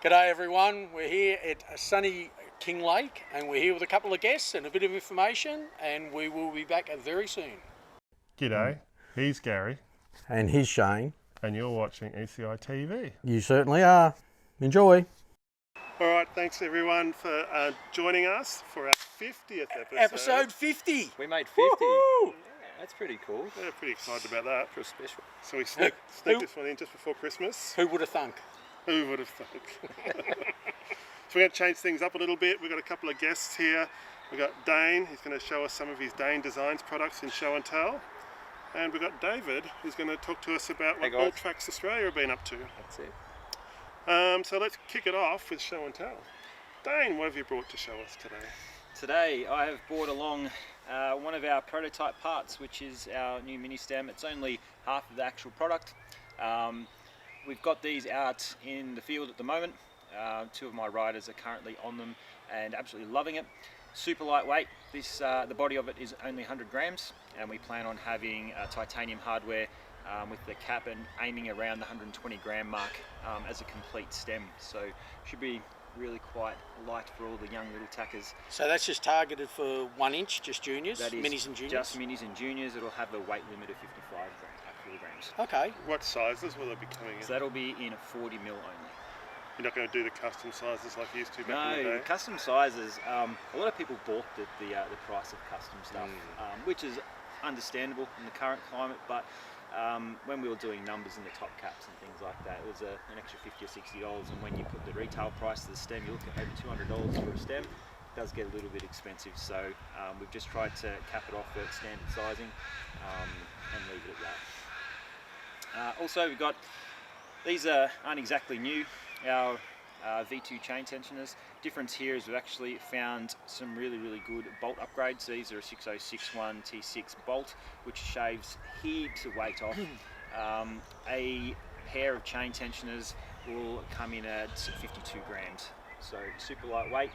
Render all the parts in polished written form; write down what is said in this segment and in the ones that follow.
G'day everyone, we're here at sunny King Lake and we're here with a couple of guests and a bit of information, and we will be back very soon. G'day, he's Gary. And he's Shane. And you're watching ECITV. You certainly are. Enjoy. Alright, thanks everyone for joining us for our 50th episode. Episode 50! We made 50. Woohoo! That's pretty cool. Yeah, pretty excited about that. Pretty special. So we sneaked this one in just before Christmas. Who would have thunk? Who would have thunk? So we're going to change things up a little bit. We've got a couple of guests here. We've got Dane, he's going to show us some of his Dane Designs products in show and tell. And we've got David, who's going to talk to us about what All Tracks Australia have been up to. That's it. So let's kick it off with show and tell. Dane, what have you brought to show us today? Today I have brought along one of our prototype parts, which is our new mini stem. It's only half of the actual product. We've got these out in the field at the moment. Two of my riders are currently on them and absolutely loving it. Super lightweight. The body of it is only 100 grams, and we plan on having titanium hardware with the cap and aiming around the 120 gram mark as a complete stem. So should be really quite light for all the young little tackers. So that's just targeted for 1 inch, just juniors, that is minis and juniors? Just minis and juniors. It'll have a weight limit of 55 kilograms. Okay. What sizes will it be coming in? So that'll be in 40 mil only. You're not going to do the custom sizes like you used to back in the day? No, custom sizes, a lot of people balked at the price of custom stuff, which is understandable in the current climate, but when we were doing numbers in the top caps and things like that, it was an extra $50 or $60, and when you put the retail price of the stem, you look at over $200 for a stem. It does get a little bit expensive, so we've just tried to cap it off at standard sizing and leave it at that. Also, we've got, these aren't exactly new, our V2 chain tensioners. Difference here is we've actually found some really good bolt upgrades. These are a 6061 T6 bolt, which shaves heaps of weight off. A pair of chain tensioners will come in at 52 grams. So super lightweight,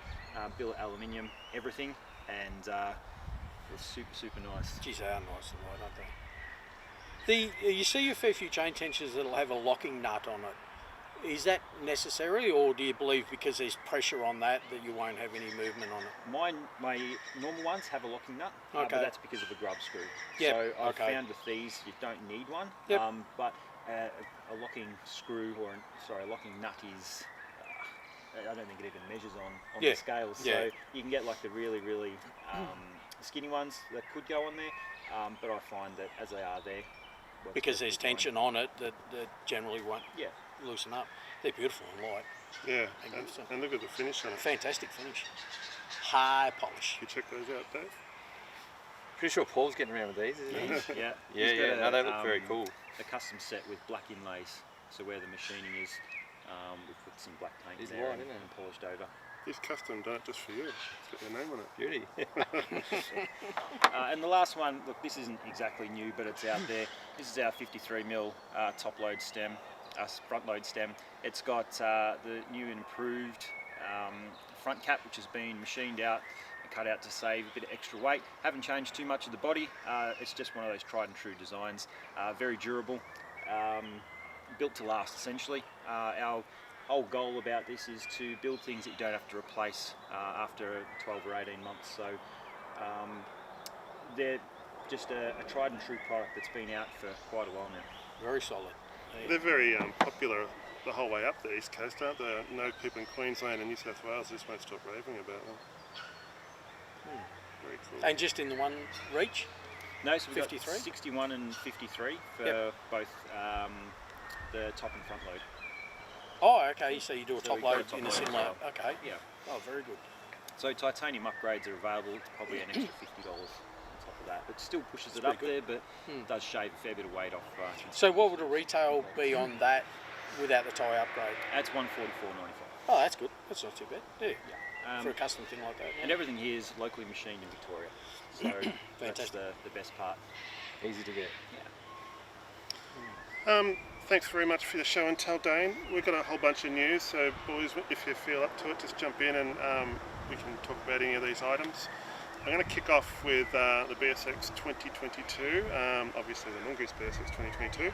billet aluminium, everything, and it's super nice. Geez, they are nice and light, aren't they? You see a fair few chain tensioners that'll have a locking nut on it. Is that necessary, or do you believe because there's pressure on that you won't have any movement on it? My normal ones have a locking nut, okay. but that's because of a grub screw. Yep. So I've found with these you don't need one, yep. But a locking screw a locking nut is, I don't think it even measures on the scales. So you can get like the really skinny ones that could go on there, but I find that as they are there, because there's tension on it that generally won't loosen up. They're beautiful and light. Yeah, and look at the finish on it. Fantastic finish. High polish. You check those out, Dave? Pretty sure Paul's getting around with these, isn't he? Yeah. No, they look very cool. A custom set with black inlays. So where the machining is, we've put some black paint there and polished over. It's custom, don't it, just for you. It's got your name on it. Beauty. And the last one, look, this isn't exactly new, but it's out there. This is our 53mm top load stem, front load stem. It's got the new and improved front cap, which has been machined out and cut out to save a bit of extra weight. Haven't changed too much of the body. It's just one of those tried and true designs. Very durable, built to last essentially. Our whole goal about this is to build things that you don't have to replace after 12 or 18 months. So they're just a tried and true product that's been out for quite a while now. Very solid. They're very popular the whole way up the East Coast, aren't they? I know people in Queensland and New South Wales just won't stop raving about them. Very cool. And just in the one reach? No, so we've 53? got 61 and 53 for both the top and front load. Oh, okay, so you do a So top load in a load similar, as well. okay. Yeah. Oh, very good. So titanium upgrades are available. It's probably an extra $50 on top of that. It still pushes it up there, but it does shave a fair bit of weight off. So what would a retail be on that without the tyre upgrade? That's $144.95. Oh, that's good. That's not too bad. Yeah. For a custom thing like that. And everything here is locally machined in Victoria. So that's the best part. Easy to get. Yeah. Thanks very much for your show and tell, Dane. We've got a whole bunch of news, so boys, if you feel up to it, just jump in and we can talk about any of these items. I'm going to kick off with the BSX2022, obviously the Mongoose BSX2022,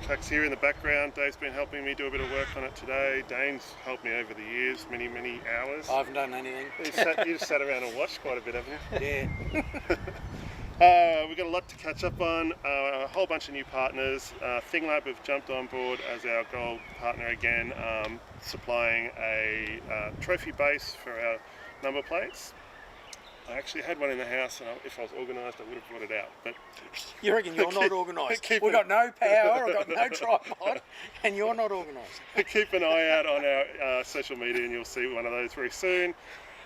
tracks here in the background. Dave's been helping me do a bit of work on it today. Dane's helped me over the years, many hours. I haven't done anything. You just sat around and watched quite a bit, haven't you? Yeah. We've got a lot to catch up on, a whole bunch of new partners. ThingLab have jumped on board as our gold partner again, supplying a trophy base for our number plates. I actually had one in the house, and if I was organised, I would have brought it out. But You reckon you're not organised? We've got no power, we've got no tripod, and you're not organised. keep an eye out on our social media, and you'll see one of those very soon.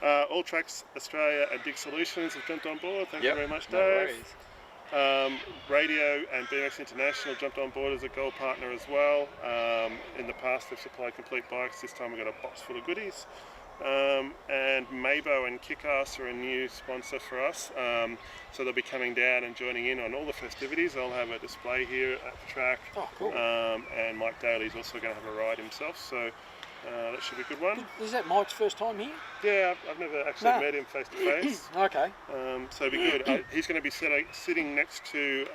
All Tracks Australia and Dig Solutions have jumped on board. Thank you very much, Dave. Radio and BMX International jumped on board as a gold partner as well. In the past, they've supplied complete bikes. This time, we've got a box full of goodies. And Mabo and Kickass are a new sponsor for us, so they'll be coming down and joining in on all the festivities. I'll have a display here at the track. Oh, cool. And Mike Daly's also going to have a ride himself, so that should be a good one. Is that Mike's first time here? Yeah, I've never actually met him face to face. Okay. So it'll be good. He's going to be sitting next to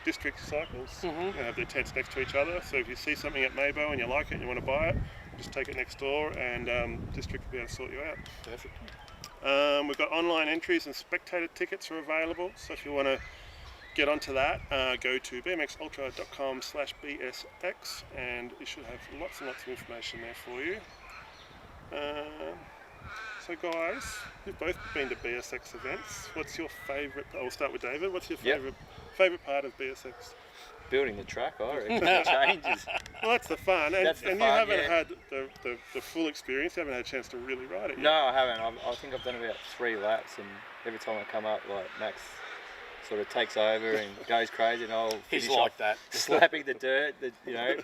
District Cycles. They have their tents next to each other, so if you see something at Mabo and you like it and you want to buy it, just take it next door, and District will be able to sort you out. Perfect. We've got online entries and spectator tickets are available, so if you want to get onto that, go to bmxultra.com/bsx, and you should have lots and lots of information there for you. So guys, you've both been to BSX events. What's your favourite? We'll start with David. What's your favourite part of BSX? Building the track, I reckon. The changes. Well, that's the fun, and, That's the and fun, you haven't yeah. had the full experience. You haven't had a chance to really ride it yet. No, I haven't. I think I've done about 3 laps, and every time I come up, like Max sort of takes over and goes crazy, and I'll He's finish like off that. slapping the dirt,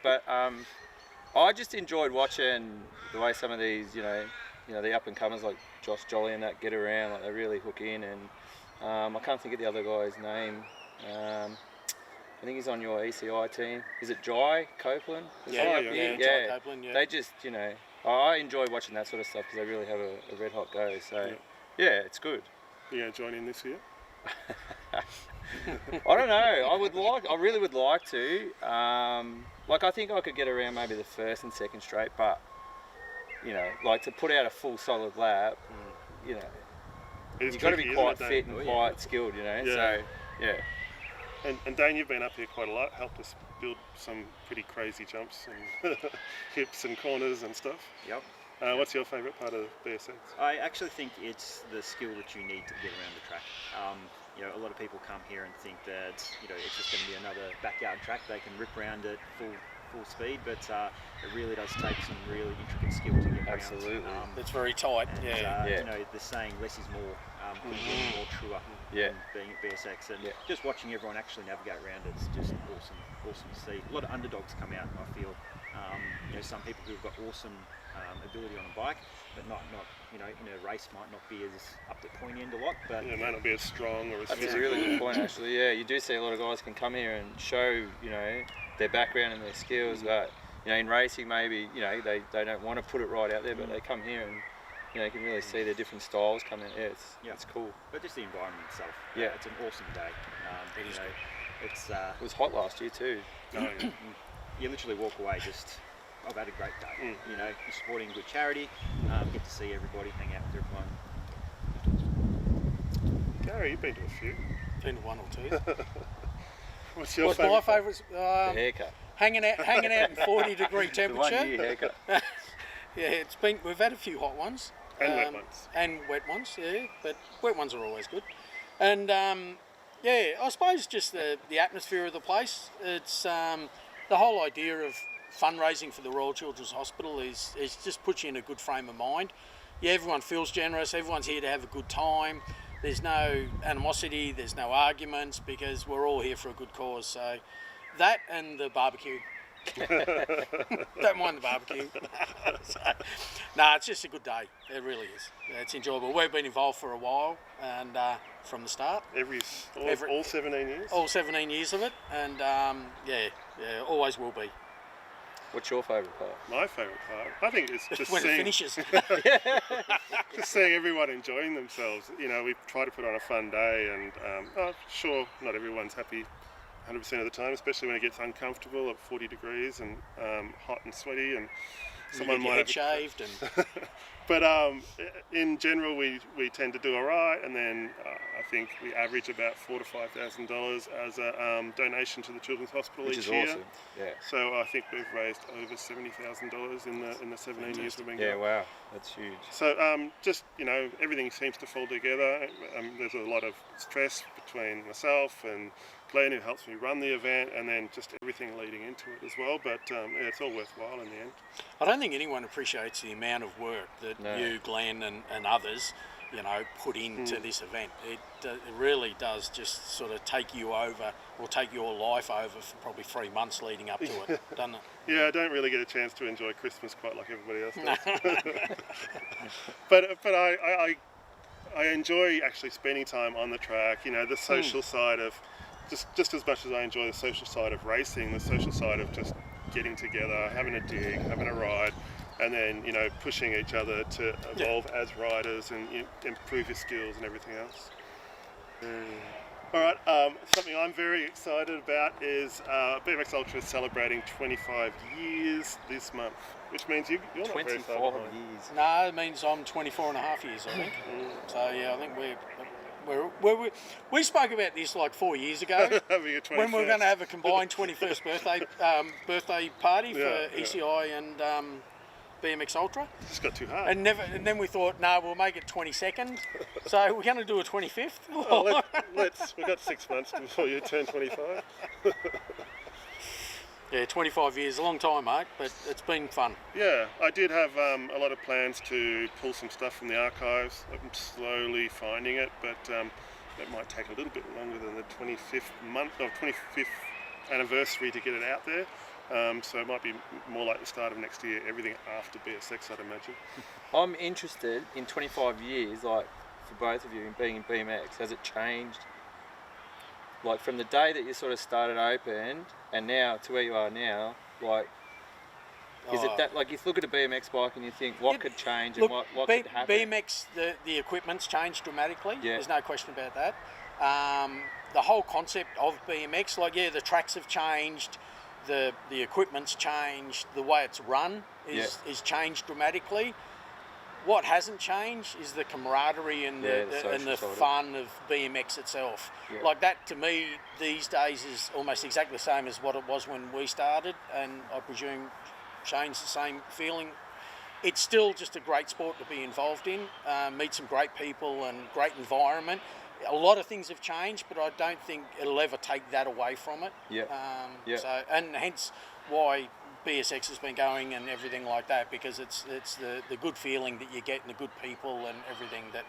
But I just enjoyed watching the way some of these, the up and comers like Josh Jolly and that get around, like they really hook in. And I can't think of the other guy's name. I think he's on your ECI team. Is it Jai Copeland? Yeah. Jai Copeland, yeah. They just, I enjoy watching that sort of stuff because they really have a red hot go. So, yeah, it's good. You going to join in this year? I don't know. I really would like to. I think I could get around maybe the first and second straight, but to put out a full solid lap, you've got to be quite fit and quite skilled, So, yeah. And Dane, you've been up here quite a lot, helped us build some pretty crazy jumps and hips and corners and stuff. Yep. What's your favourite part of BSX? I actually think it's the skill that you need to get around the track. A lot of people come here and think that it's just going to be another backyard track. They can rip around it full speed, but it really does take some really intricate skill to get around. Absolutely. It's very tight. And, the saying less is more, more truer than being at BSX, and just watching everyone actually navigate around it's just awesome to see. A lot of underdogs come out, I feel. Some people who've got awesome ability on a bike, but not in a race might not be as up the pointy end a lot, but it might not be as strong or as That's physical. a really good point, actually. Yeah, you do see a lot of guys can come here and show, their background and their skills, but in racing maybe, they don't want to put it right out there, but they come here and you can really see their different styles come in. It's cool. But just the environment itself. Yeah, it's an awesome day. It is good. It was hot last year too. You literally walk away just, I've had a great day. You're supporting good charity, get to see everybody, hang out with everyone. Gary, you've been to a few. Been to one or two. What's your What's favourite? my favourite? The haircut. Hanging out in 40-degree The temperature. 1 year haircut. We've had a few hot ones. And wet ones. And wet ones, but wet ones are always good. And I suppose just the atmosphere of the place. It's the whole idea of fundraising for the Royal Children's Hospital is just puts you in a good frame of mind. Yeah, everyone feels generous. Everyone's here to have a good time. There's no animosity. There's no arguments because we're all here for a good cause. So that and the barbecue. Don't mind the barbecue. It's just a good day. It really is. It's enjoyable. We've been involved for a while, and from the start. All 17 years? All 17 years of it, and always will be. What's your favourite part? My favourite part? I think it's just when seeing... it finishes. Just seeing everyone enjoying themselves. We try to put on a fun day, and sure, not everyone's happy 100% of the time, especially when it gets uncomfortable at 40 degrees and hot and sweaty, and someone might head shaved and but in general we tend to do all right, and then I think we average about $4,000 to $5,000 as a donation to the Children's Hospital Which each is year. awesome. Yeah. So I think we've raised over $70,000 in the 17 years we've been going. Yeah, wow, that's huge. So just, you know, everything seems to fall together. There's a lot of stress between myself and Glenn, who helps me run the event, and then just everything leading into it as well. But yeah, it's all worthwhile in the end. I don't think anyone appreciates the amount of work that you, Glenn, and others, you know, put into this event. It really does just sort of take you over, or take your life over for probably 3 months leading up to it, doesn't it? Yeah, I don't really get a chance to enjoy Christmas quite like everybody else does. but I enjoy actually spending time on the track. You know, the social side of just as much as I enjoy the social side of racing, the social side of just getting together, having a dig, having a ride, and then, you know, pushing each other to evolve as riders and improve your skills and everything else. All right, something I'm very excited about is BMX Ultra is celebrating 25 years this month, which means you're not very far 24 behind. years. No, it means I'm 24 and a half years, I think. So yeah, I think we spoke about this like 4 years ago Having a 21st. when we were going to have a combined 21st birthday party for Yeah, ECI and BMX Ultra, Just got too hard. and then we thought, no, we'll make it 22nd. So we're going to do a 25th. Oh, we've got 6 months before you turn 25. Yeah, 25 years, a long time, mate, but it's been fun. Yeah, I did have a lot of plans to pull some stuff from the archives. I'm slowly finding it, but it might take a little bit longer than the 25th anniversary to get it out there. So it might be more like the start of next year, everything after BSX, I'd imagine. I'm interested in 25 years, like for both of you, in being in BMX. Has it changed? Like from the day that you sort of started open and now to where you are now, like, is it that, like, you look at a BMX bike and you think, what could change and what could happen? BMX, the equipment's changed dramatically. Yeah. There's no question about that. The whole concept of BMX, like, yeah, the tracks have changed, the equipment's changed, the way it's run is changed dramatically. What hasn't changed is the camaraderie and the fun of BMX itself. Yeah. Like, that to me these days is almost exactly the same as what it was when we started, and I presume Shane's the same feeling. It's still just a great sport to be involved in, meet some great people and great environment. A lot of things have changed, but I don't think it'll ever take that away from it. Yeah. So, and hence why BSX has been going and everything like that, because it's the good feeling that you get and the good people and everything that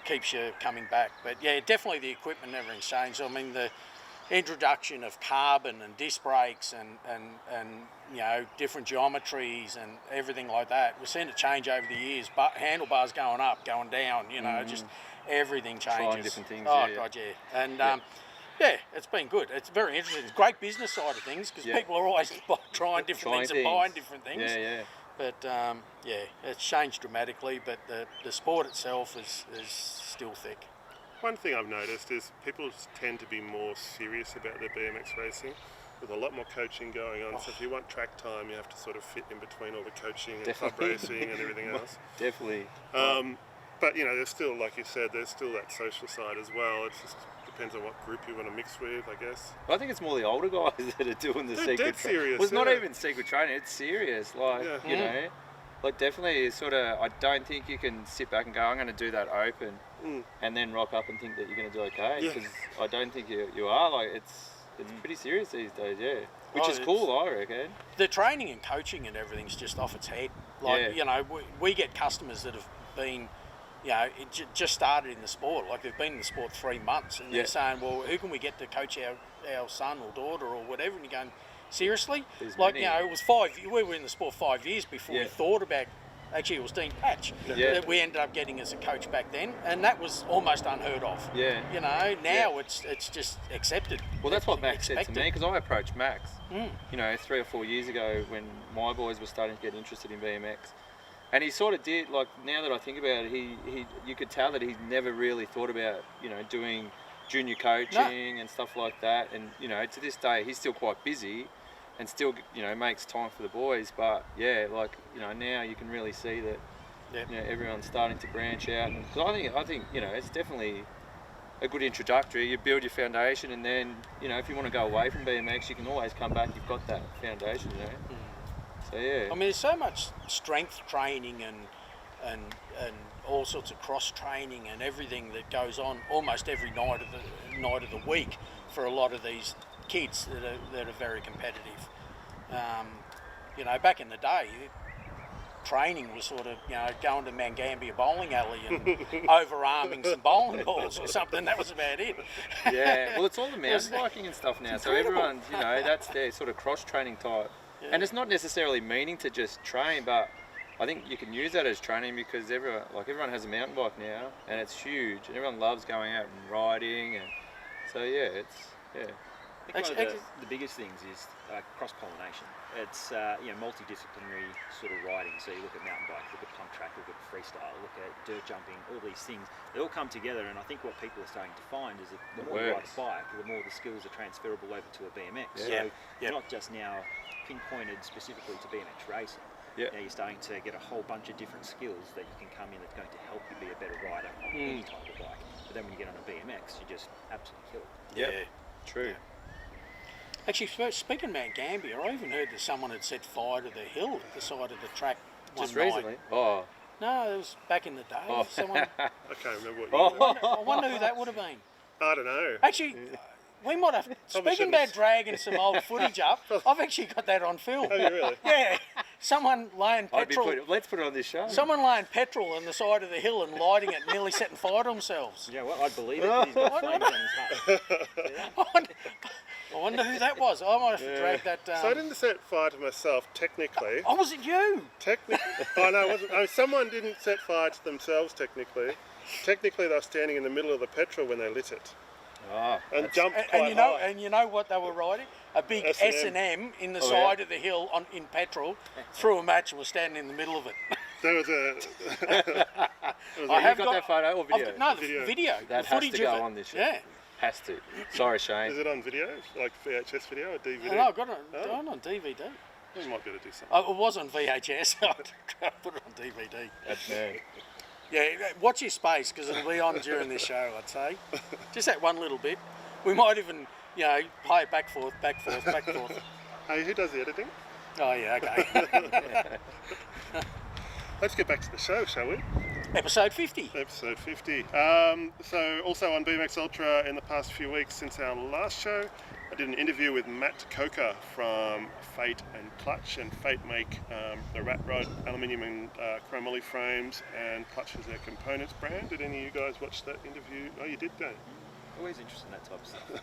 keeps you coming back. But yeah, definitely the equipment and everything's changed. I mean, the introduction of carbon and disc brakes and you know, different geometries and everything like that, we've seen it change over the years. But handlebars going up, going down, you know, just everything changes. Trying different things. Oh God, yeah. And yeah, it's been good. It's very interesting. It's a great business side of things, because people are always trying different things and buying different things. Yeah, yeah. But yeah, it's changed dramatically. But the sport itself is still thick. One thing I've noticed is people tend to be more serious about their BMX racing, with a lot more coaching going on. So if you want track time, you have to sort of fit in between all the coaching and club racing and everything else. Definitely. But you know, there's still, like you said, there's still that social side as well. It's just depends on what group you want to mix with, I guess. I think it's more the older guys that are doing the They're secret dead serious. Well, it's not even secret training, it's serious. Like, you know, like definitely sort of, I don't think you can sit back and go, I'm going to do that open and then rock up and think that you're going to do okay. Because I don't think you are. Like, it's pretty serious these days, which is cool, I reckon. The training and coaching and everything's just off its head. Like, you know, we get customers that have been, you know, just started in the sport. Like, they've been in the sport 3 months, and they're saying, well, who can we get to coach our son or daughter or whatever? And you're going, seriously? Like, you know, it was we were in the sport 5 years before we thought about, actually it was Dean Patch that we ended up getting as a coach back then, and that was almost unheard of. Yeah. You know, now it's just accepted. Well, that's what Max said to me, because I approached Max, you know, 3 or 4 years ago when my boys were starting to get interested in BMX. And he sort of did, like, now that I think about it, you could tell that he's never really thought about, you know, doing junior coaching and stuff like that. And you know, to this day, he's still quite busy, and still, you know, makes time for the boys. But yeah, like, you know, now you can really see that, you know, everyone's starting to branch out. And 'cause I think, you know, it's definitely a good introductory. You build your foundation, and then, you know, if you want to go away from BMX, you can always come back. You've got that foundation, you know. So yeah. I mean, there's so much strength training and all sorts of cross training and everything that goes on almost every night of the week for a lot of these kids that are very competitive. You know, back in the day, training was sort of, you know, going to Mangambia bowling alley and overarming some bowling balls or something. That was about it. Yeah, well, it's all the mountain biking and stuff now. So everyone, you know, that's their sort of cross training type. Yeah. And it's not necessarily meaning to just train, but I think you can use that as training, because everyone has a mountain bike now, and it's huge, and everyone loves going out and riding, and so yeah, it's I think one of the biggest things is cross-pollination. It's you know, multidisciplinary sort of riding. So you look at mountain bike, look at pump track, look at freestyle, look at dirt jumping, all these things. They all come together, and I think what people are starting to find is that the more you ride a bike, the more the skills are transferable over to a BMX. Yeah. So not just now pinpointed specifically to BMX racing. Yeah. Now you're starting to get a whole bunch of different skills that you can come in that's going to help you be a better rider on any type of bike. But then when you get on a BMX, you just absolutely kill it. Yeah, true. Yeah. Actually, speaking about Gambia, I even heard that someone had set fire to the hill at the side of the track one Just night. recently? Oh. No, it was back in the day. Oh. Someone, I can't remember what you I wonder who that would have been. I don't know. Actually, we might have. Speaking about dragging some old footage up, I've actually got that on film. Oh, you really? Yeah, someone laying petrol. Let's put it on this show. Someone laying petrol on the side of the hill and lighting it, nearly setting fire to themselves. Yeah, well, I'd believe it, 'cause he's got flames on his hat. I wonder who that was. I might have to drag that. So I didn't set fire to myself, technically. Oh, was it you? Oh no, it wasn't. Oh, someone didn't set fire to themselves, technically. Technically, they were standing in the middle of the petrol when they lit it. Oh, and jumped quite high. And you know what they were riding? A big S&M in the side of the hill in petrol, through a match and was standing in the middle of it. There was a... I have got that photo or video? No, the video. That the has footage to go of it. on this show. Yeah. Has to. Sorry, Shane. Is it on video? Like VHS video or DVD? No, I've got it on DVD. We might be able to do something. Oh, it was on VHS. I put it on DVD. That's mad. Yeah, watch your space, because it'll be on during this show, I'd say. Just that one little bit. We might even, you know, play it back, forth. Hey, who does the editing? Oh, yeah, okay. Let's get back to the show, shall we? Episode 50. Episode 50. So also on BMX Ultra in the past few weeks since our last show, I did an interview with Matt Coker from Fate and Clutch, and Fate make the Rat Rod aluminium and chromoly frames, and Clutch is their components brand. Did any of you guys watch that interview? Oh, you did, Dane? Always interested in that type of stuff.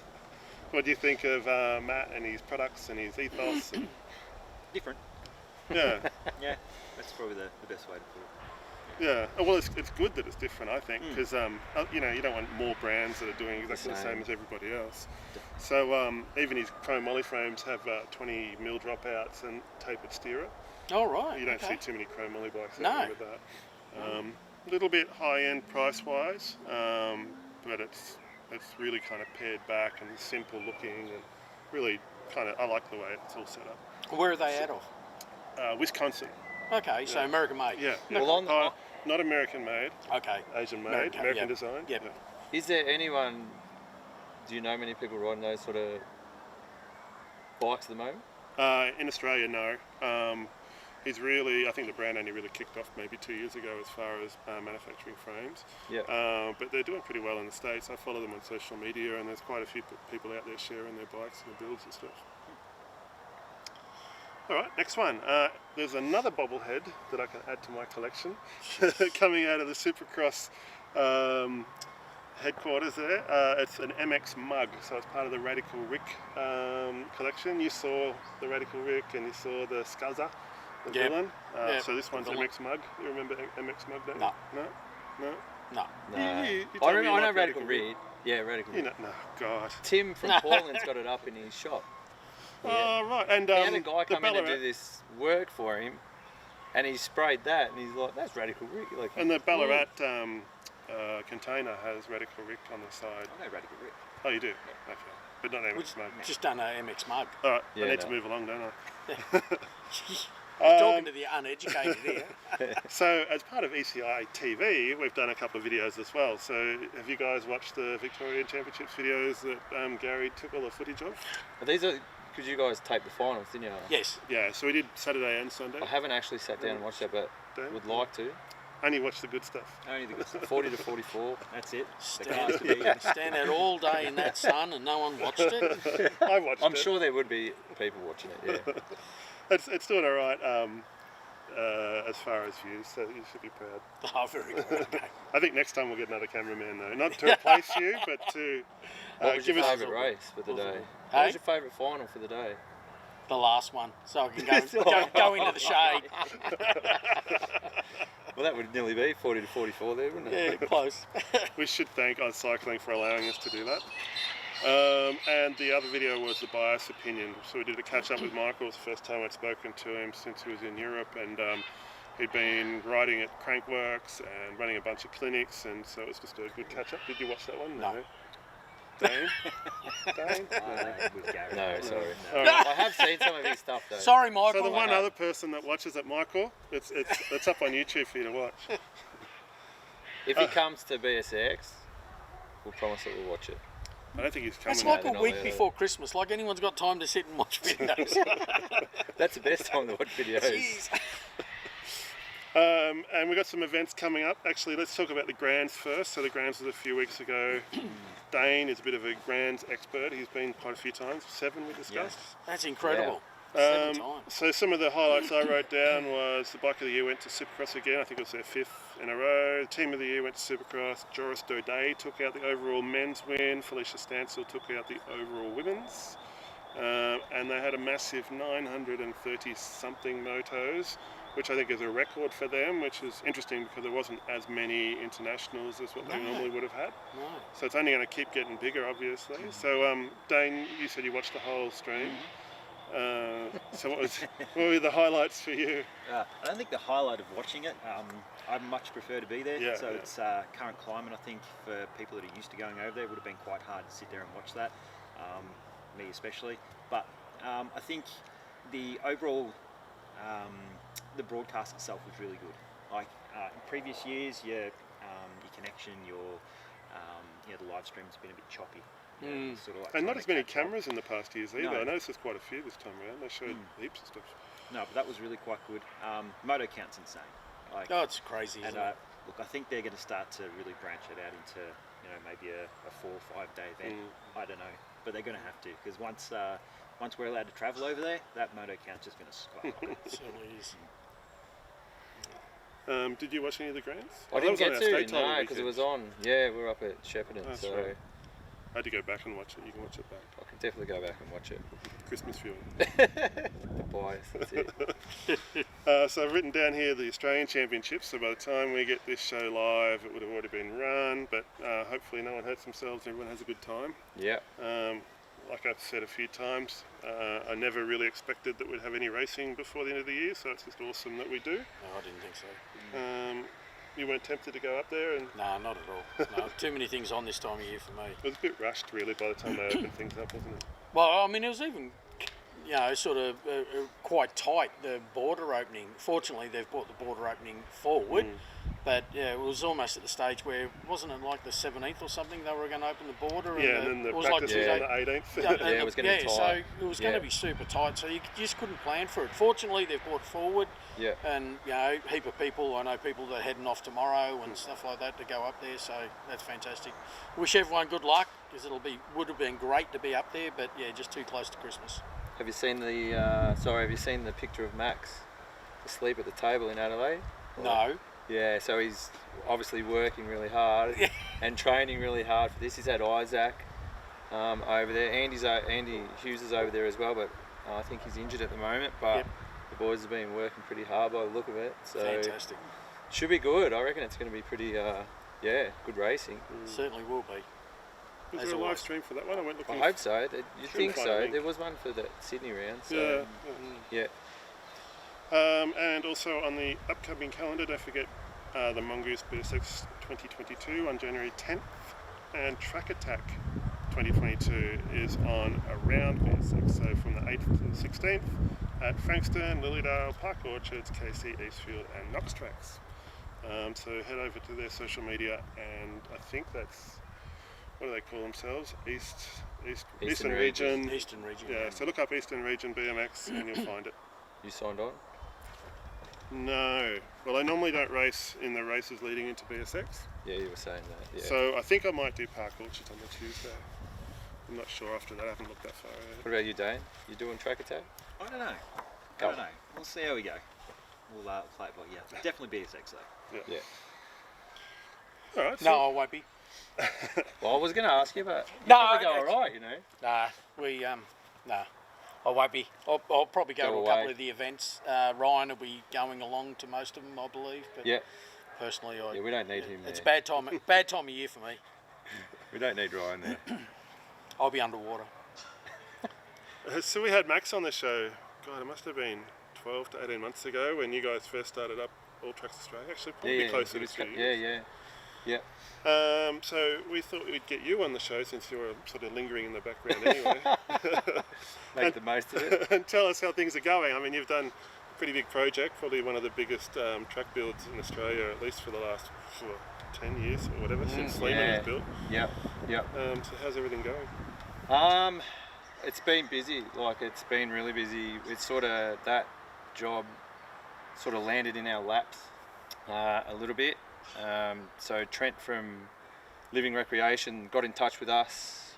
What do you think of Matt and his products and his ethos? And... Different. Yeah. Yeah, that's probably the best way to put it. Yeah, well, it's good that it's different, I think, because you know, you don't want more brands that are doing exactly the same as everybody else. So even his chrome molly frames have 20 mil dropouts and tapered steerer. Oh, right. You don't see too many chrome molly bikes with that. A little bit high end price wise, but it's really kind of pared back and simple looking, and really kind of, I like the way it's all set up. Where are they out of? Wisconsin. Okay, so American made. Yeah. Well, not American made. Okay. Asian made. American design. Yep. Yeah. Is there anyone? Do you know many people riding those sort of bikes at the moment? In Australia, no. He's really, I think the brand only really kicked off maybe 2 years ago as far as manufacturing frames. Yeah. But they're doing pretty well in the States. I follow them on social media, and there's quite a few people out there sharing their bikes and their builds and stuff. All right, next one. There's another bobblehead that I can add to my collection, coming out of the Supercross headquarters there. It's an MX mug, so it's part of the Radical Rick collection. You saw the Radical Rick and you saw the Scuzzer, the villain. So this one's MX mug. You remember MX mug, don't you? No. I know Radical Rick. Yeah, Radical Rick. No, God. Tim from Portland's got it up in his shop. Oh, right. And he had a guy come in and do this work for him, and he sprayed that, and he's like, "That's Radical Rick." Like, and the Ballarat container has Radical Rick on the side. I know Radical Rick. Oh, you do? Okay. But not MX Which mug. just done a MX mug. All right, Yeah, I need no. to move along, don't I? You're talking to the uneducated here. So, as part of ECITV, we've done a couple of videos as well. So, have you guys watched the Victorian Championships videos that Gary took all the footage of? But these are because you guys taped the finals, didn't you? Yes. Yeah, so we did Saturday and Sunday. I haven't actually sat down and watched that, but Dan? would like to. Only watch the good stuff. Only the good stuff. 40 to 44. That's it. The Stand, cars to beat. stand out all day in that sun and no one watched it. I watched it. I'm sure there would be people watching it. Yeah. It's doing all right as far as views, so you should be proud. Oh, very good. Okay. I think next time we'll get another cameraman though, not to replace you, but to What was give your us. favourite race for the day? Hey? What was your favourite final for the day? The last one, so I can go into the shade. Well, that would nearly be 40 to 44 there, wouldn't it? Yeah, close. We should thank On Cycling for allowing us to do that. And the other video was the bias opinion. So we did a catch up with Michael. It was the first time I'd spoken to him since he was in Europe, and he'd been riding at Crankworks and running a bunch of clinics, and so it was just a good catch up. Did you watch that one? No. Dane? Dane? With Gary. No, sorry. All right. I have seen some of his stuff though. Sorry, Michael. So the one other person that watches it, Michael, it's up on YouTube for you to watch. If he comes to BSX, we'll promise that we'll watch it. I don't think he's coming. It's like they're a not week there. before Christmas. Like anyone's got time to sit and watch videos. That's the best time to watch videos. Jeez. And we've got some events coming up. Actually, let's talk about the Grands first. So the Grands was a few weeks ago. Dane is a bit of a Grands expert. He's been quite a few times. 7 we discussed. That's incredible. 7 times. So some of the highlights I wrote down was the Bike of the Year went to Supercross again. I think it was their 5th in a row. The Team of the Year went to Supercross. Joris Daudet took out the overall men's win. Felicia Stansel took out the overall women's. And they had a massive 930 something motos, which I think is a record for them, which is interesting because there wasn't as many internationals as what they normally would have had. No. So it's only going to keep getting bigger, obviously. So Dane, you said you watched the whole stream. So what were the highlights for you? I don't think the highlight of watching it, I much prefer to be there. Yeah, so yeah. it's current climate, I think, for people that are used to going over there, would have been quite hard to sit there and watch that, me especially. But I think the overall, the broadcast itself was really good. Like in previous years, your connection, the live stream's been a bit choppy. Sort of like And not trying as to many catch up. cameras in the past years either. No. I noticed there's quite a few this time around. They showed heaps of stuff. No, but that was really quite good. Moto count's insane. Like, Oh, it's crazy, and isn't it? look, I think they're going to start to really branch it out into, maybe a 4 or 5 day event. I don't know, but they're going to have to, because once we're allowed to travel over there, that moto count's just going to skyrocket. It certainly is. Did you watch any of the Grands? I didn't get on our to, state title no, because it weekend. was on. Yeah, we're up at Shepparton, That's so right. I had to go back and watch it. You can watch it back. I can definitely go back and watch it. Christmas viewing. The bias, that's it. So I've written down here the Australian Championships. So by the time we get this show live, it would have already been run. But hopefully no one hurts themselves. Everyone has a good time. Yeah. Like I've said a few times, I never really expected that we'd have any racing before the end of the year. So it's just awesome that we do. No, I didn't think so. You weren't tempted to go up there, and No, not at all. No, too many things on this time of year for me. it was a bit rushed really by the time they opened things up, wasn't it? Well, I mean, it was even, sort of quite tight, the border opening. Fortunately, they've brought the border opening forward. But yeah, it was almost at the stage where, wasn't it like the 17th or something, they were going to open the border? Yeah, and then the it was practice was like on the 18th. Yeah, it was gonna be tight. so it was going Yeah. to be super tight, so you just couldn't plan for it. Fortunately, they've brought it forward, Yeah. and heap of people. I know people that are heading off tomorrow and stuff like that to go up there, so that's fantastic. Wish everyone good luck, because would have been great to be up there, but yeah, just too close to Christmas. Have you seen the picture of Max asleep at the table in Adelaide? No. Yeah, so he's obviously working really hard and training really hard for this. He's had Isaac over there. Andy Hughes is over there as well, but I think he's injured at the moment. But the boys have been working pretty hard by the look of it. So Fantastic. should be good. I reckon it's going to be pretty, good racing. Certainly will be. Was As there a live always. stream for that one? I went I looking. hope so. You'd think find a so. link. There was one for the Sydney round. So Yeah. yeah. And also on the upcoming calendar, don't forget the Mongoose BSX2022 on January 10th, and Track Attack 2022 is on around BSX, so from the 8th to the 16th at Frankston, Lilydale, Park Orchards, KC, Eastfield and Knox Tracks. So head over to their social media, and I think that's, what do they call themselves? Eastern Region. Eastern Region. Yeah, so look up Eastern Region BMX and you'll find it. You signed on? No. Well, I normally don't race in the races leading into BSX. Yeah, you were saying that. Yeah. So I think I might do Park Orchards on the Tuesday. I'm not sure after that. I haven't looked that far ahead. What about you, Dane? You doing Track Attack? I don't know. I don't know. We'll see how we go. We'll play it by ear. Definitely BSX though. Yeah. Yeah. All right. So No, I won't be. Well, I was going to ask you, but No, probably go it's- all right, you know. Nah, nah, I won't be. I'll probably go Go to a away. couple of the events. Ryan will be going along to most of them, I believe. But Yeah. personally, Yeah, we don't need him it's there. bad time of year for me. We don't need Ryan there. I'll be underwater. So we had Max on the show. God, it must have been 12 to 18 months ago when you guys first started up All Tracks Australia. Actually, probably closer to 2 years. Yeah. So we thought we'd get you on the show since you were sort of lingering in the background anyway. Make the most of it. And tell us how things are going. I mean, you've done a pretty big project, probably one of the biggest track builds in Australia, at least for the last 10 years or whatever, since Sleeman was built. Yep. So how's everything going? It's been busy. Like, it's been really busy. It's sort of, that job sort of landed in our laps a little bit. So Trent from Living Recreation got in touch with us,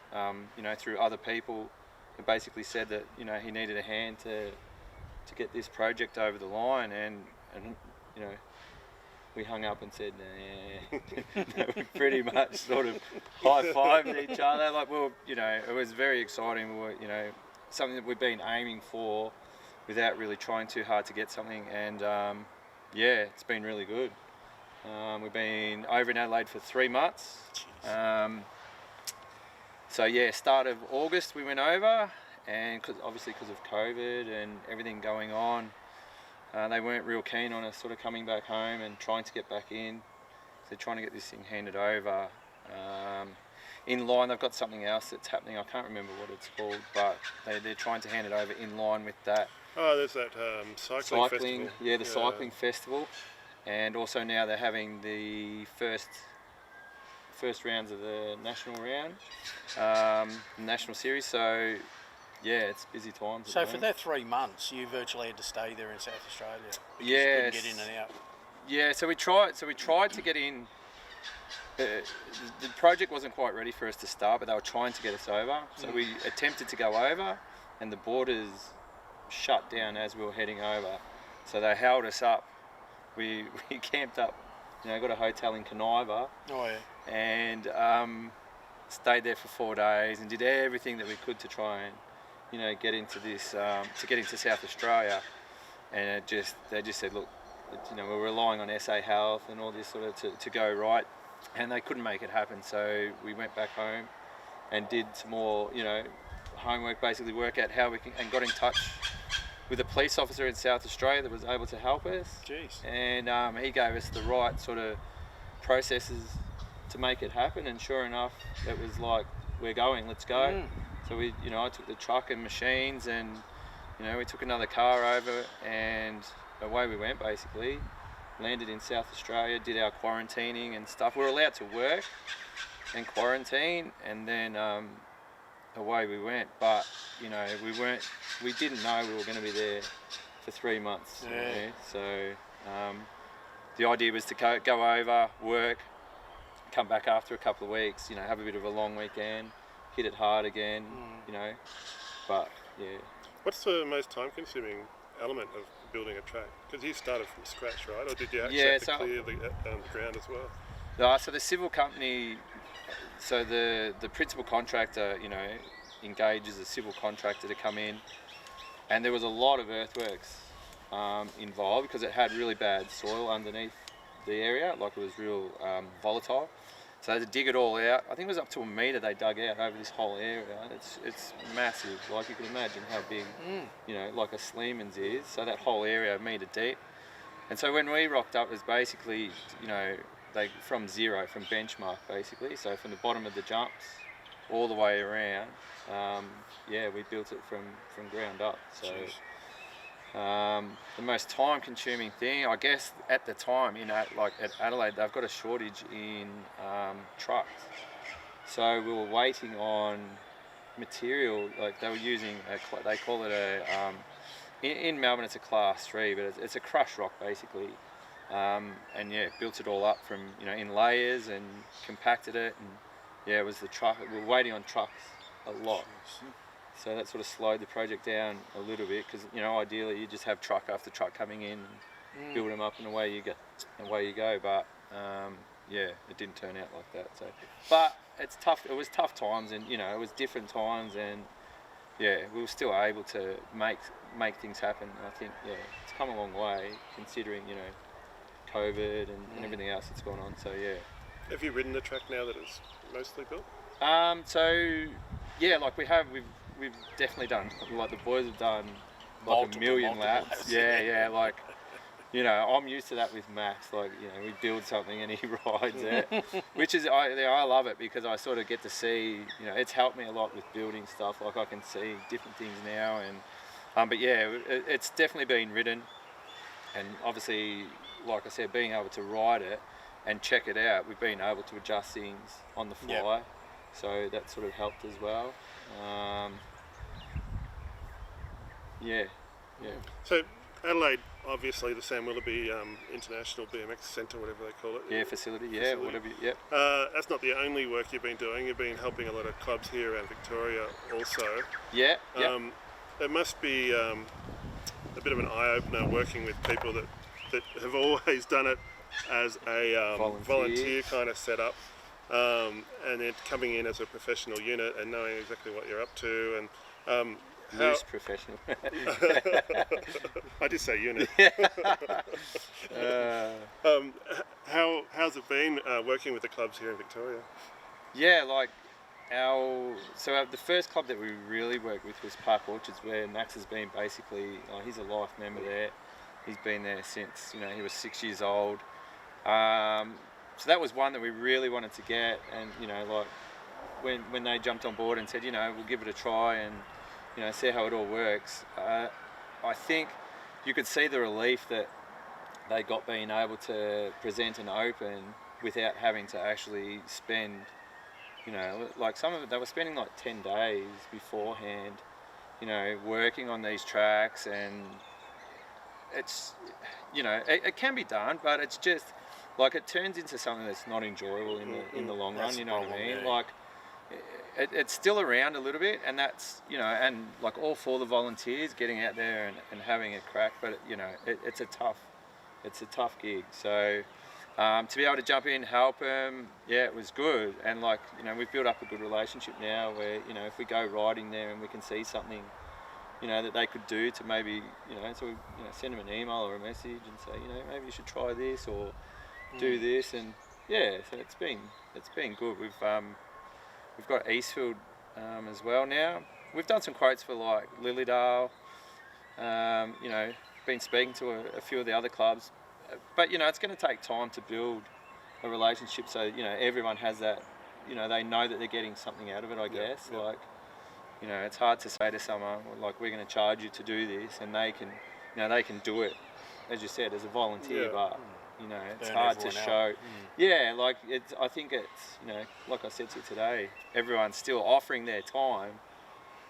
through other people, and basically said that, he needed a hand to get this project over the line, and we hung up and said, nah. We pretty much sort of high-fived each other. Like, well, it was very exciting. We were, something that we've been aiming for without really trying too hard to get something, and it's been really good. We've been over in Adelaide for 3 months. Start of August we went over, and obviously because of COVID and everything going on, they weren't real keen on us sort of coming back home and trying to get back in. So they're trying to get this thing handed over. In line, they've got something else that's happening. I can't remember what it's called, but they're trying to hand it over in line with that. Oh, there's that cycling festival. Yeah, the cycling festival. And also now they're having the first rounds of the national round, national series. So it's busy times. So for that 3 months, you virtually had to stay there in South Australia. Because Yes. you couldn't get in and out. Yeah, so we tried to get in. The project wasn't quite ready for us to start, but they were trying to get us over. So we attempted to go over, and the borders shut down as we were heading over. So they held us up. We camped up, got a hotel in Conniva. Oh yeah. And stayed there for 4 days and did everything that we could to try and, get into this, to get into South Australia. And they just said, look, we're relying on SA Health and all this sort of to go right, and they couldn't make it happen. So we went back home and did some more, homework, basically work out how we can, and got in touch with a police officer in South Australia that was able to help us. Jeez. And he gave us the right sort of processes to make it happen, and sure enough, it was like, we're going, let's go. So we, I took the truck and machines, and we took another car over, and away we went basically. Landed in South Australia, did our quarantining and stuff. We were allowed to work and quarantine, and then away we went. But we didn't know we were going to be there for 3 months. Yeah. So the idea was to go over, work, come back after a couple of weeks, have a bit of a long weekend, hit it hard again, but yeah. What's the most time-consuming element of building a track? Because you started from scratch, right? Or did you actually have to clear the ground as well? No, so the civil company, so the principal contractor, engages a civil contractor to come in, and there was a lot of earthworks involved because it had really bad soil underneath the area, like it was real volatile. So they had to dig it all out. I think it was up to 1 metre they dug out over this whole area. It's massive. Like, you can imagine how big, like a Sleeman's is. So that whole area, 1 metre deep. And so when we rocked up, it was basically, you know, from zero, from benchmark basically. So from the bottom of the jumps all the way around, yeah, we built it from ground up. So the most time-consuming thing, I guess, at the time, like at Adelaide, they've got a shortage in trucks. So we were waiting on material. Like they were using, they call it in Melbourne it's a class 3, but it's a crush rock basically. And yeah, built it all up from, in layers and compacted it, and yeah, it was the truck. We were waiting on trucks a lot. So that sort of slowed the project down a little bit, because ideally you just have truck after truck coming in, build them up, and away you go. But yeah, it didn't turn out like that. So, but it's tough. It was tough times, and it was different times, and yeah, we were still able to make things happen. I think it's come a long way considering COVID and everything else that's gone on. So yeah. Have you ridden the track now that it's mostly built? So yeah, like we've definitely done, like the boys have done like a million laps. Yeah, like I'm used to that with Max. Like we build something and he rides it, which is I love it, because I sort of get to see, it's helped me a lot with building stuff. Like I can see different things now, and but yeah, it's definitely been ridden, and obviously, like I said, being able to ride it and check it out, we've been able to adjust things on the fly. So that sort of helped as well. Yeah. So Adelaide, obviously the Sam Willoughby International BMX Centre, whatever they call it. Yeah, facility. Whatever. Yep. That's not the only work you've been doing. You've been helping a lot of clubs here around Victoria also. Yeah. It must be a bit of an eye-opener working with people that have always done it as a volunteer kind of setup, and then coming in as a professional unit and knowing exactly what you're up to, and loose professional. I did say unit. How's it been working with the clubs here in Victoria? Yeah, like the first club that we really worked with was Park Orchards, where Max has been basically, he's a life member there. He's been there since he was 6 years old. So that was one that we really wanted to get, and like when they jumped on board and said, we'll give it a try and see how it all works. I think you could see the relief that they got being able to present an open without having to actually spend, like some of it, they were spending like 10 days beforehand, working on these tracks, and it's, it can be done, but it's just like it turns into something that's not enjoyable in the long run. You know what I mean? Yeah. Like it's still around a little bit, and that's and like all for the volunteers getting out there and having a crack. But it's a tough gig. So to be able to jump in, help them, yeah, it was good. And like we've built up a good relationship now, where if we go riding there and we can see something that they could do to maybe, so we send them an email or a message and say, maybe you should try this or do this, and yeah, so it's been good. We've got Eastfield as well now. We've done some quotes for like Lilydale, been speaking to a few of the other clubs, but it's going to take time to build a relationship, so everyone has that, they know that they're getting something out of it, I guess. Like it's hard to say to someone like, we're going to charge you to do this, and they can do it, as you said, as a volunteer, but it's hard to show. Yeah, like I think it's like I said to you today, everyone's still offering their time,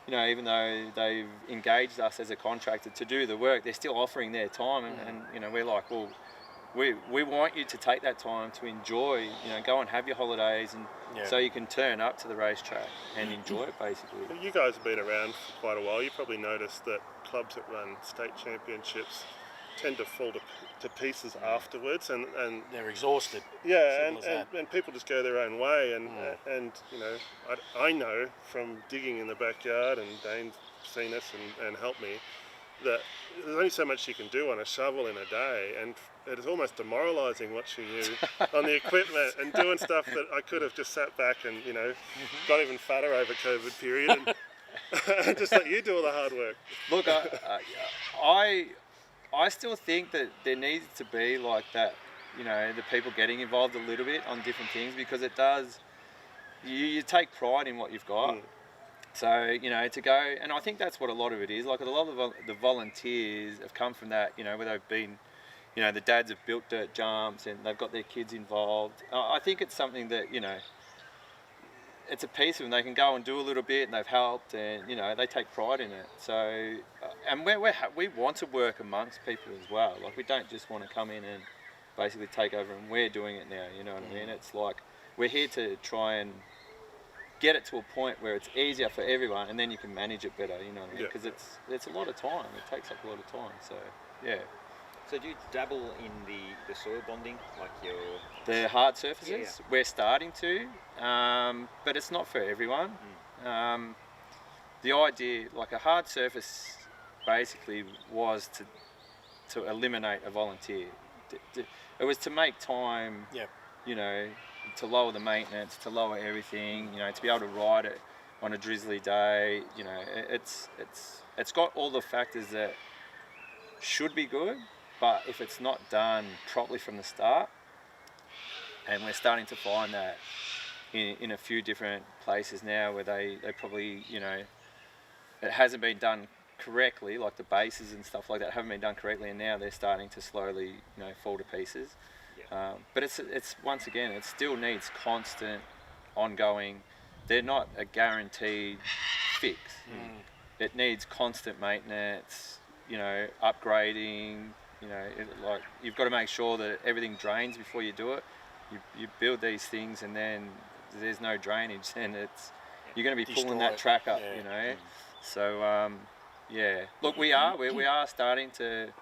even though they've engaged us as a contractor to do the work, they're still offering their time, and we're like, well, we want you to take that time to enjoy, go and have your holidays, and so you can turn up to the racetrack and enjoy it, basically. You guys have been around for quite a while. You probably noticed that clubs that run state championships tend to fall to pieces afterwards, and they're exhausted. Yeah, and people just go their own way, and I know from digging in the backyard, and Dane's seen us and helped me, that there's only so much you can do on a shovel in a day, and it is almost demoralising watching you on the equipment and doing stuff that I could have just sat back and got even fatter over COVID period and just let you do all the hard work. Look, I still think that there needs to be like that, the people getting involved a little bit on different things, because it does, you take pride in what you've got. So, to go, and I think that's what a lot of it is. Like a lot of the volunteers have come from that, where they've been, the dads have built dirt jumps and they've got their kids involved. I think it's something that, it's a piece of them. They can go and do a little bit and they've helped, and, they take pride in it. So, and we want to work amongst people as well. Like we don't just want to come in and basically take over, and we're doing it now, you know what I mean? It's like, we're here to try and get it to a point where it's easier for everyone, and then you can manage it better, you know what I mean? Because it's a lot of time. It takes up a lot of time. So yeah. So do you dabble in the soil bonding, like the hard surfaces? Yeah. We're starting to, but it's not for everyone. The idea, like a hard surface, basically was to eliminate a volunteer. It was to make time. To lower the maintenance, to lower everything, to be able to ride it on a drizzly day, it's got all the factors that should be good, but if it's not done properly from the start, and we're starting to find that in a few different places now where they probably, it hasn't been done correctly, like the bases and stuff like that haven't been done correctly, and now they're starting to slowly, fall to pieces. But it's once again, it still needs constant, ongoing. They're not a guaranteed fix. It needs constant maintenance, upgrading. Like you've got to make sure that everything drains before you do it. You build these things, and then there's no drainage, then you're going to be pulling that track up. So look, we are starting to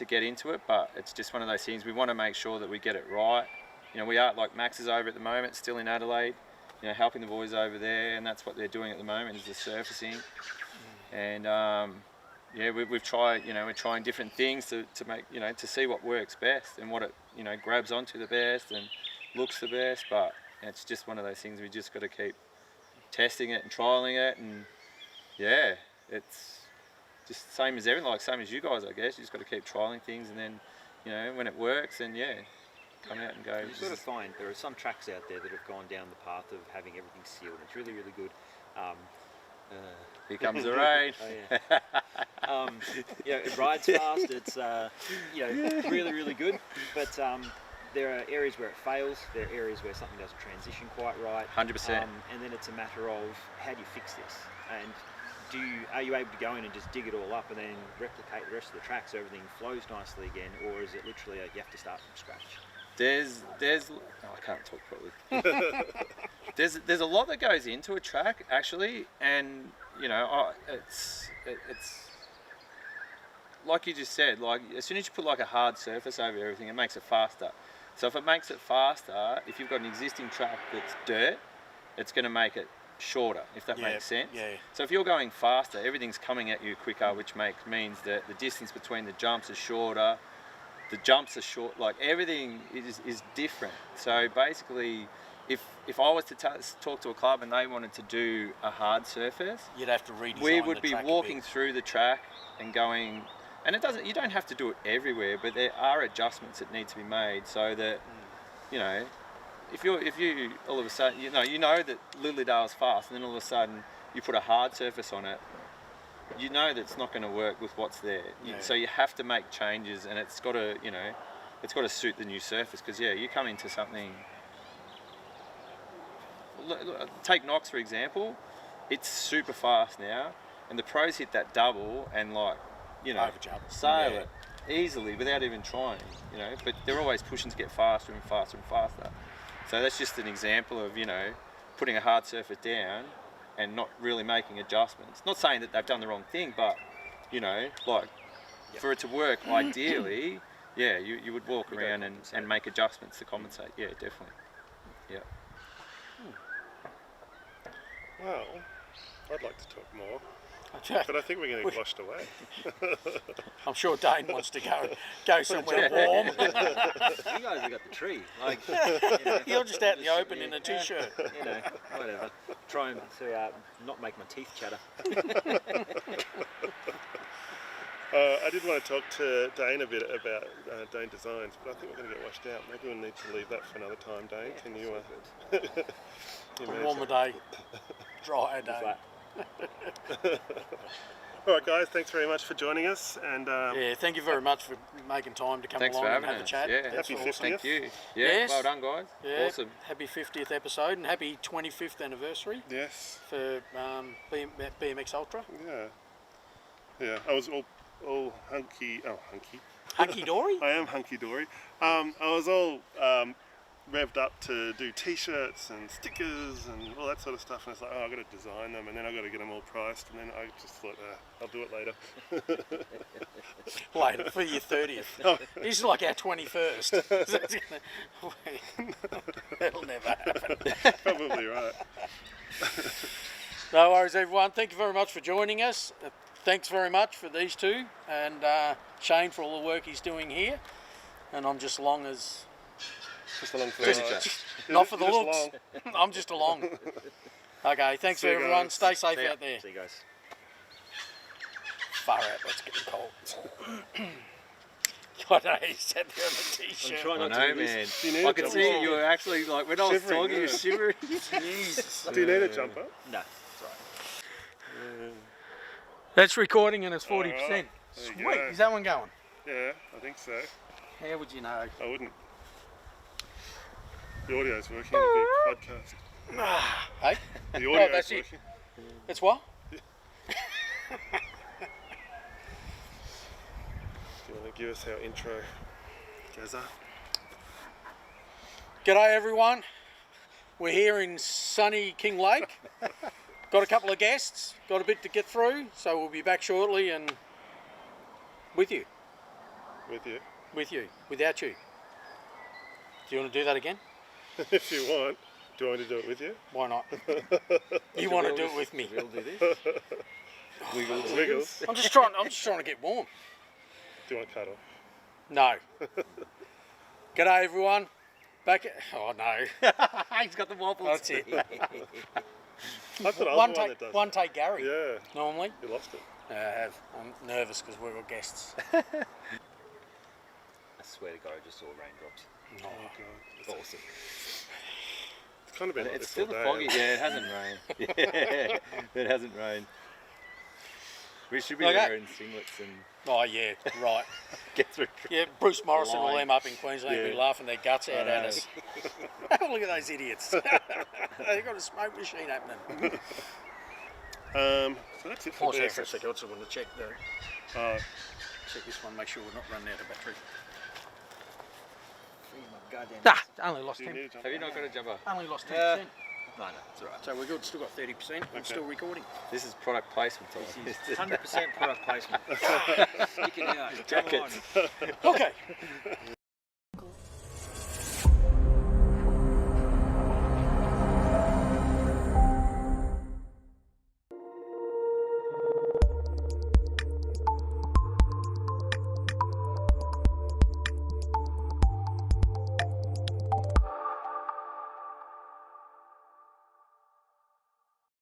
get into it, but it's just one of those things. We want to make sure that we get it right. We are, like Max is over at the moment, still in Adelaide, helping the boys over there, and that's what they're doing at the moment, is the surfacing. And we've tried, we're trying different things to make, to see what works best and what it, grabs onto the best and looks the best. But it's just one of those things. We just got to keep testing it and trialing it, and it's just same as everything, like same as you guys, I guess. You just got to keep trialing things, and then, when it works, then come out and go. You sort of find there are some tracks out there that have gone down the path of having everything sealed. It's really, really good. Here comes the rain. It rides fast. It's really, really good. But there are areas where it fails. There are areas where something doesn't transition quite right. 100%. And then it's a matter of how do you fix this? And are you able to go in and just dig it all up and then replicate the rest of the track so everything flows nicely again, or is it literally you have to start from scratch? I can't talk properly. There's a lot that goes into a track actually, and it's like you just said, like as soon as you put like a hard surface over everything, it makes it faster. So if it makes it faster, if you've got an existing track that's dirt, it's going to make it shorter, if that makes sense. So if you're going faster, everything's coming at you quicker, which means that the distance between the jumps is shorter. The jumps are short, like everything is different. So basically, if I was to talk to a club and they wanted to do a hard surface, you'd have to redesign. We would be walking through the track and going, and you don't have to do it everywhere, but there are adjustments that need to be made so that if you all of a sudden you know that Lilydale's fast, and then all of a sudden you put a hard surface on it, that it's not going to work with what's there. So you have to make changes, and it's got to suit the new surface, because you come into something. Take Knox for example. It's super fast now, and the pros hit that double and sail it easily without even trying. But they're always pushing to get faster and faster and faster. So that's just an example of putting a hard surface down and not really making adjustments. Not saying that they've done the wrong thing, but for it to work ideally, you would walk around and make adjustments to compensate. Yeah, definitely. Yeah. Well, I'd like to talk more, but I think we're going to get washed away. I'm sure Dane wants to go somewhere warm. You guys have got the tree. You're just out in the open in a t-shirt. Whatever. Trying to not make my teeth chatter. I did want to talk to Dane a bit about Dane Designs, but I think we're going to get washed out. Maybe we'll need to leave that for another time, Dane. Can you... Warmer day, drier day. All right, guys, thanks very much for joining us. And Yeah, thank you very much for making time to come Thanks for along and having have a us. chat. Yeah, That's Happy awesome. 50th. thank you. Yeah, Yes. well done, guys. Yeah, Awesome. happy 50th episode and happy 25th anniversary yes, for BMX Ultra. yeah. I was all hunky. Hunky dory? I am hunky dory. I was all revved up to do T-shirts and stickers and all that sort of stuff, and it's like, oh, I've got to design them, and then I've got to get them all priced, and then I just thought, I'll do it later. Later, for your 30th. This is like our 21st. That'll never happen. Probably right. No worries, everyone. Thank you very much for joining us. Thanks very much for these two, and Shane for all the work he's doing here. And I'm just along as... Just along for Just- the ride. Not for the You're looks. just along. I'm just along. Okay, thanks See you everyone. guys. Stay safe See ya. out there. See you guys. Far out, let's get cold. I know, he sat there on the t-shirt. I'm trying I not know, to do man. this. Do you need I a could jumper? see you were actually, like, when I was Shivering, talking, you were yeah. shivering. Jesus. Do you need a jumper? No, it's alright. That's recording and it's 40%. Alright, there you Sweet, go. is that one going? Yeah, I think so. How would you know? I wouldn't. The audio's working. It'll be a podcast. Hey? The audio's that's it. working. It's what? Do you want to give us our intro, Gaza? G'day everyone. We're here in sunny King Lake. Got a couple of guests, got a bit to get through, so we'll be back shortly and with you, With you. without you. Do you want to do that again? If you want. Do you want me to do it with you? Why not? You want to do it with me? We'll do this. Wiggles. I'm just trying to get warm. Do you want to cuddle? No. G'day everyone. Back at, oh no. He's got the wobbles. That's it. I thought I was One the one take, that does one take Gary. Yeah, Normally. you lost it. I have. I'm nervous because we're all guests. I swear to God, I just saw raindrops. Oh, God. Awesome. It's kind of been like It's this all still day. foggy. Yeah, it hasn't rained. Yeah, it hasn't rained. We should be Okay. wearing singlets and oh yeah, right. get through. Yeah, Bruce Morrison and all Line. them up in Queensland will be Yeah. laughing their guts out at know. us. Look at those idiots. They've got a smoke machine happening. So that's it for Pause there for a BMX. second. I just want to check check this one, make sure we're not running out of battery. Nah, only lost Do you 10. need a jumper? Have you not got a jumper? Only lost 10%. No, it's alright. So we're good. Still got 30%. I'm still recording. This is product placement time. This is 100% product placement. Stick it out. Jackets. Okay.